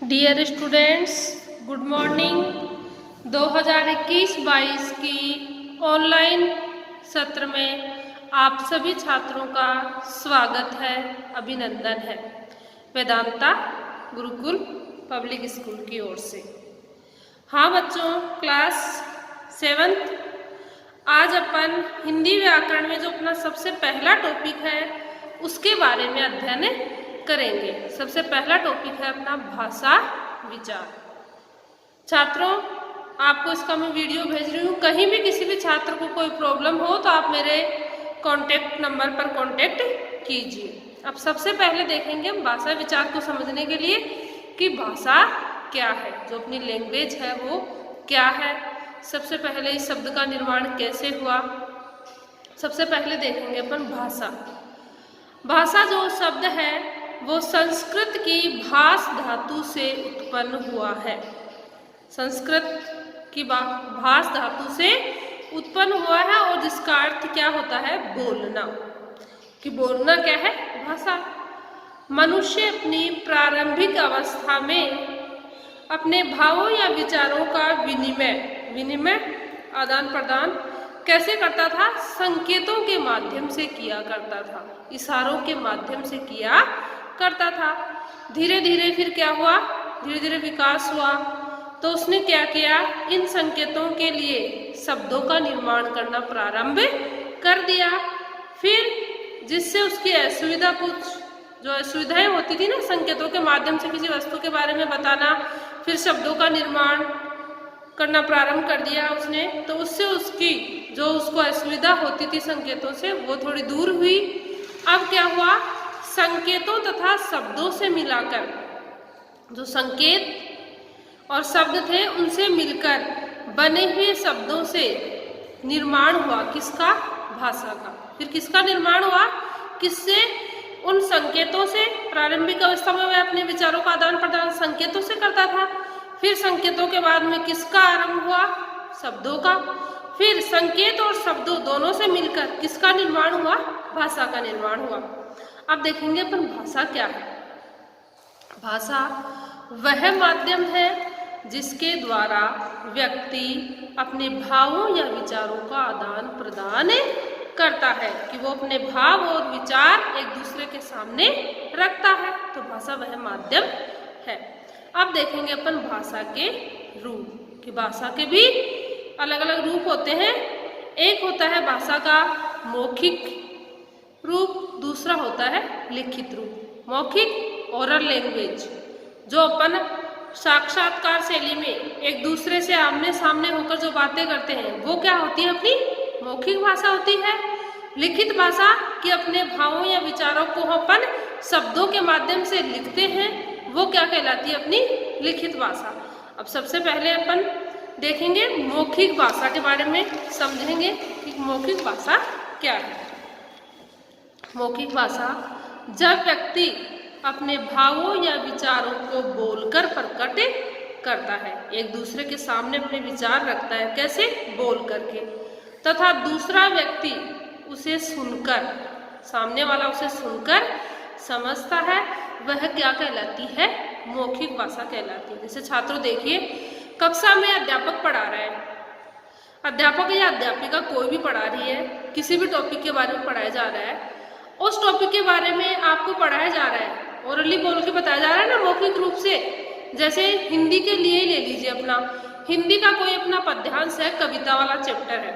Dear students, good morning. 2021-22 की online सत्र में आप सभी छात्रों का स्वागत है, अभिनंदन है वेदांता गुरुकुल पब्लिक स्कूल की ओर से। हाँ बच्चों, क्लास 7th आज अपन हिंदी व्याकरण में जो अपना सबसे पहला टॉपिक है उसके बारे में अध्ययन करेंगे। सबसे पहला टॉपिक है अपना भाषा विचार। छात्रों, आपको इसका मैं वीडियो भेज रही हूँ। कहीं भी किसी भी छात्र को कोई प्रॉब्लम हो तो आप मेरे कांटेक्ट नंबर पर कांटेक्ट कीजिए। अब सबसे पहले देखेंगे हम भाषा विचार को समझने के लिए कि भाषा क्या है, जो अपनी लैंग्वेज है वो क्या है। सबसे पहले इस शब्द का निर्माण कैसे हुआ, सबसे पहले देखेंगे अपन भाषा। भाषा जो शब्द है वो संस्कृत की भास धातु से उत्पन्न हुआ है। संस्कृत की भास धातु से उत्पन्न हुआ है और जिसका अर्थ क्या होता है, बोलना। कि बोलना क्या है, भाषा। मनुष्य अपनी प्रारंभिक अवस्था में अपने भावों या विचारों का विनिमय आदान प्रदान कैसे करता था? संकेतों के माध्यम से किया करता था, इशारों के माध्यम से किया करता था। धीरे धीरे फिर क्या हुआ, धीरे धीरे विकास हुआ तो उसने क्या किया, इन संकेतों के लिए शब्दों का निर्माण करना प्रारंभ कर दिया। फिर जिससे उसकी असुविधा, कुछ जो असुविधाएं होती थी ना, संकेतों के माध्यम से किसी वस्तु के बारे में बताना, फिर शब्दों का निर्माण करना प्रारंभ कर दिया उसने, तो उससे उसकी जो उसको असुविधा होती थी संकेतों से, वो थोड़ी दूर हुई। अब क्या हुआ, संकेतों तथा शब्दों से मिलाकर जो संकेत और शब्द थे उनसे मिलकर बने हुए शब्दों से निर्माण हुआ किसका, भाषा का। फिर किसका निर्माण हुआ, किससे, उन संकेतों से। प्रारंभिक अवस्था में वह अपने विचारों का आदान प्रदान संकेतों से करता था। फिर संकेतों के बाद में किसका आरंभ हुआ, शब्दों का। फिर संकेत और शब्दों दोनों से मिलकर किसका निर्माण हुआ, भाषा का निर्माण हुआ। अब देखेंगे अपन भाषा क्या है। भाषा वह माध्यम है जिसके द्वारा व्यक्ति अपने भावों या विचारों का आदान प्रदान करता है, कि वो अपने भाव और विचार एक दूसरे के सामने रखता है। तो भाषा वह माध्यम है। अब देखेंगे अपन भाषा के रूप, कि भाषा के भी अलग अलग रूप होते हैं। एक होता है भाषा का मौखिक रूप, दूसरा होता है लिखित रूप। मौखिक ओरल लैंग्वेज, जो अपन साक्षात्कार शैली में एक दूसरे से आमने सामने होकर जो बातें करते हैं, वो क्या होती है, अपनी मौखिक भाषा होती है। लिखित भाषा कि अपने भावों या विचारों को अपन शब्दों के माध्यम से लिखते हैं, वो क्या कहलाती है, अपनी लिखित भाषा। अब सबसे पहले अपन देखेंगे मौखिक भाषा के बारे में, समझेंगे कि मौखिक भाषा क्या है। मौखिक भाषा जब व्यक्ति अपने भावों या विचारों को बोलकर प्रकट करता है, एक दूसरे के सामने अपने विचार रखता है, कैसे, बोल करके, तथा दूसरा व्यक्ति उसे सुनकर, सामने वाला उसे सुनकर समझता है, वह क्या कहलाती है, मौखिक भाषा कहलाती है। जैसे छात्रों देखिए, कक्षा में अध्यापक पढ़ा रहा है, अध्यापक या अध्यापिका कोई भी पढ़ा रही है, किसी भी टॉपिक के बारे में पढ़ाया जा रहा है, उस टॉपिक के बारे में आपको पढ़ाया जा रहा है, ओरली बोल के बताया जा रहा है ना, मौखिक रूप से। जैसे हिंदी के लिए ले लीजिए, अपना हिंदी का कोई अपना पद्यांश है, कविता वाला चैप्टर है,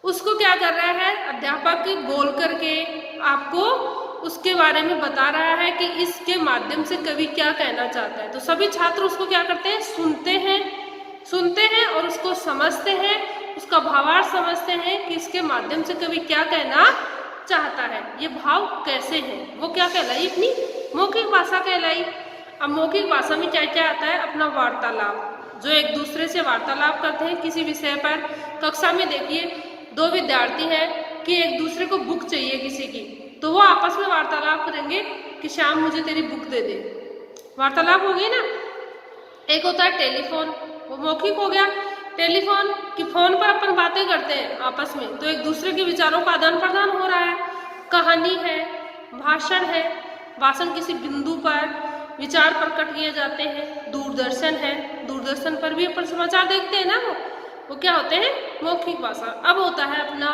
उसको क्या कर रहा है अध्यापक, बोल करके आपको उसके बारे में बता रहा है कि इसके माध्यम से कवि क्या कहना चाहता है। तो सभी छात्र उसको क्या करते हैं, सुनते हैं और उसको समझते हैं, उसका भावार्थ समझते हैं कि इसके माध्यम से कवि क्या कहना चाहता है, ये भाव कैसे है, वो क्या कहलाई, अपनी मौखिक भाषा कहलाई। अब मौखिक भाषा में क्या क्या आता है, अपना वार्तालाप, जो एक दूसरे से वार्तालाप करते हैं किसी विषय पर। कक्षा में देखिए, दो विद्यार्थी हैं कि एक दूसरे को बुक चाहिए किसी की, तो वो आपस में वार्तालाप करेंगे कि श्याम मुझे तेरी बुक दे दे, वार्तालाप हो गई ना। एक होता है टेलीफोन, वो मौखिक हो गया। टेलीफोन कि फोन पर अपन बातें करते हैं आपस में, तो एक दूसरे के विचारों का आदान प्रदान हो रहा है। कहानी है, भाषण है, भाषण किसी बिंदु पर विचार प्रकट किए जाते हैं। दूरदर्शन है, दूरदर्शन पर भी अपन समाचार देखते हैं ना, वो क्या होते हैं, मौखिक भाषा। अब होता है अपना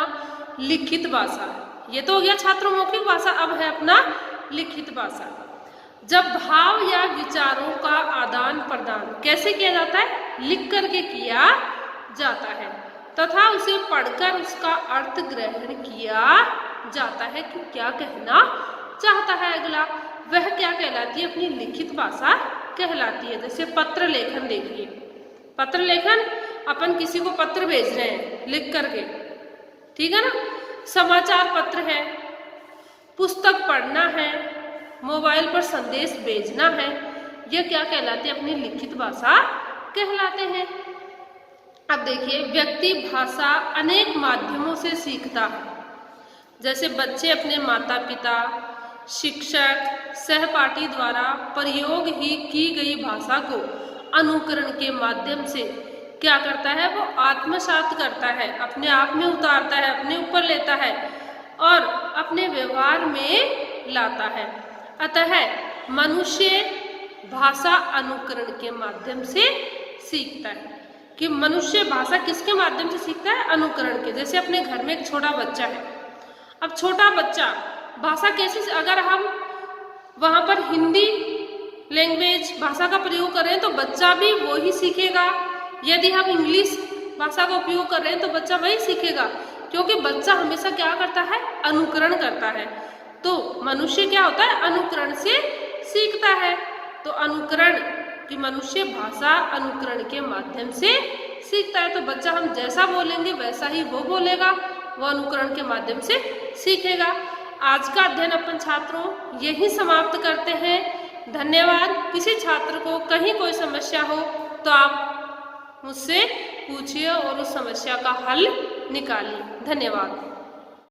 लिखित भाषा। ये तो हो गया छात्रों मौखिक भाषा, अब है अपना लिखित भाषा। जब भाव या विचारों का आदान प्रदान कैसे किया जाता है, लिख करके किया जाता है तथा उसे पढ़कर उसका अर्थ ग्रहण किया जाता है कि क्या कहना चाहता है अगला, वह क्या कहलाती है, अपनी लिखित भाषा कहलाती है। जैसे पत्र लेखन देखिए, पत्र लेखन अपन किसी को पत्र भेज रहे हैं लिख करके, ठीक है ना। समाचार पत्र है, पुस्तक पढ़ना है, मोबाइल पर संदेश भेजना है, यह क्या कहलाते हैं, अपनी लिखित भाषा कहलाते हैं। अब देखिए, व्यक्ति भाषा अनेक माध्यमों से सीखता है। जैसे बच्चे अपने माता पिता, शिक्षक, सहपाठी द्वारा प्रयोग ही की गई भाषा को अनुकरण के माध्यम से क्या करता है, वो आत्मसात करता है, अपने आप में उतारता है, अपने ऊपर लेता है और अपने व्यवहार में लाता है। अतः मनुष्य भाषा अनुकरण के माध्यम से सीखता है। कि मनुष्य भाषा किसके माध्यम से सीखता है, अनुकरण के। जैसे अपने घर में एक छोटा बच्चा है, अब छोटा बच्चा भाषा कैसे, अगर हम वहाँ पर हिंदी लैंग्वेज भाषा का प्रयोग कर रहे हैं तो बच्चा भी वो ही सीखेगा। यदि हम इंग्लिश भाषा का उपयोग कर रहे हैं तो बच्चा वही सीखेगा, क्योंकि बच्चा हमेशा क्या करता है, अनुकरण करता है। तो मनुष्य क्या होता है, अनुकरण से सीखता है। तो अनुकरण कि मनुष्य भाषा अनुकरण के माध्यम से सीखता है। तो बच्चा हम जैसा बोलेंगे वैसा ही वो बोलेगा, वो अनुकरण के माध्यम से सीखेगा। आज का अध्ययन अपन छात्रों यही समाप्त करते हैं। धन्यवाद। किसी छात्र को कहीं कोई समस्या हो तो आप मुझसे पूछिए और उस समस्या का हल निकालिए। धन्यवाद।